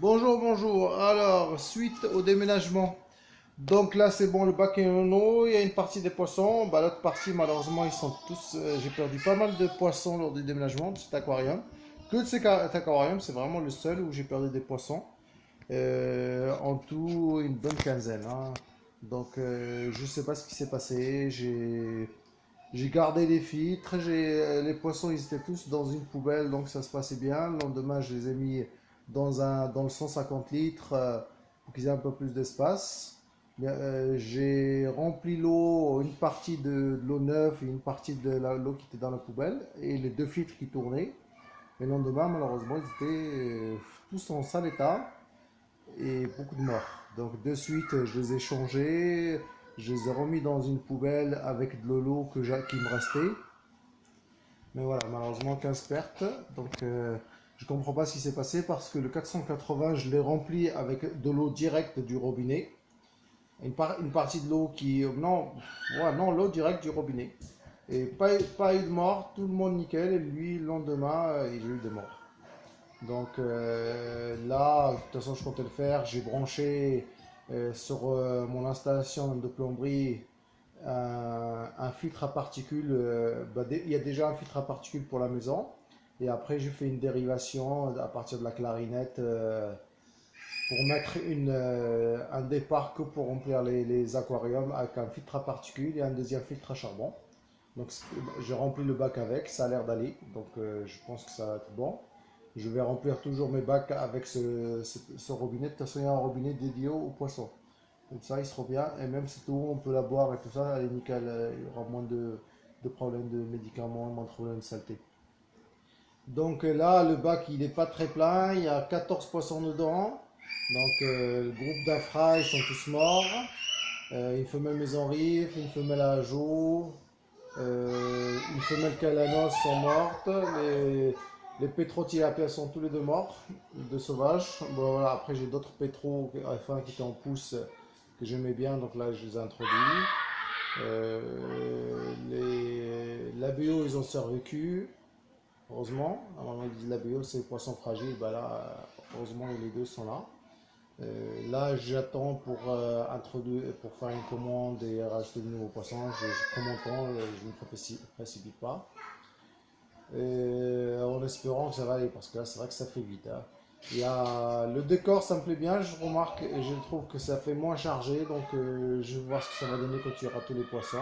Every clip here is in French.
Bonjour, bonjour. Alors, suite au déménagement. Donc là, c'est bon, le bac est en eau. Il y a une partie des poissons. Bah, l'autre partie, malheureusement, ils sont tous. J'ai perdu pas mal de poissons lors du déménagement de cet aquarium. Que de cet aquarium, c'est vraiment le seul où j'ai perdu des poissons. En tout, une bonne quinzaine, hein. Donc, je sais pas ce qui s'est passé. J'ai gardé les filtres. Les poissons, ils étaient tous dans une poubelle, donc ça se passait bien. Le lendemain, je les ai mis dans le 150 litres pour qu'ils aient un peu plus d'espace. J'ai rempli l'eau, une partie de l'eau neuve et une partie de l'eau qui était dans la poubelle et les deux filtres qui tournaient. Et le lendemain, malheureusement, ils étaient tous en sale état et beaucoup de morts. Donc de suite, je les ai changés, je les ai remis dans une poubelle avec de l'eau qui me restait. Mais voilà, malheureusement 15 pertes. Donc je comprends pas ce qui s'est passé parce que le 480, je l'ai rempli avec de l'eau directe du robinet. Une partie de l'eau qui... Non, ouais, non, l'eau directe du robinet. Et pas eu de mort, tout le monde nickel. Et lui, le lendemain, il a eu des morts. Donc là, de toute façon, je comptais le faire. J'ai branché sur mon installation de plomberie un filtre à particules. Il y a déjà un filtre à particules pour la maison. Et après, j'ai fait une dérivation à partir de la clarinette pour mettre un départ que pour remplir les aquariums avec un filtre à particules et un deuxième filtre à charbon. Donc j'ai rempli le bac avec, ça a l'air d'aller. Donc je pense que ça va être bon. Je vais remplir toujours mes bacs avec ce robinet. De toute façon, il y a un robinet dédié aux poissons. Comme ça, il sera bien. Et même cette eau, on peut la boire et tout ça. Elle est nickel. Il y aura moins de problèmes de médicaments, moins de problèmes de saleté. Donc là, le bac, il n'est pas très plein. Il y a 14 poissons dedans. Donc le groupe d'Afra, ils sont tous morts. Une femelle maison rif, une femelle à jour, une femelle calanos sont mortes. Les pétrotilapias sont tous les deux morts, de sauvages. Bon, voilà, après, j'ai d'autres pétros enfin, qui étaient en pouce que j'aimais bien, donc là, je les ai introduits. L'ABO, ils ont survécu, heureusement. Normalement, ils disent l'ABO, c'est les poissons fragiles. Bah là, heureusement, les deux sont là. Là, j'attends pour faire une commande et rajouter de nouveaux poissons. Je prends mon temps, je ne me précipite pas. En espérant que ça va aller, parce que là, c'est vrai que ça fait vite, hein. Il y a le décor, ça me plaît bien. Je remarque et je trouve que ça fait moins chargé. Donc, je vais voir ce que ça va donner quand il y aura tous les poissons.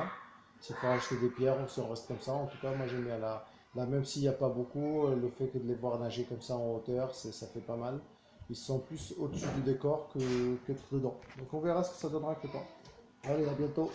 S'il faut rajouter des pierres ou si on reste comme ça. En tout cas, moi, j'aime bien là, même s'il n'y a pas beaucoup, le fait que de les voir nager comme ça en hauteur, ça fait pas mal. Ils sont plus au-dessus du décor que dedans. Donc on verra ce que ça donnera avec le temps. Allez, à bientôt.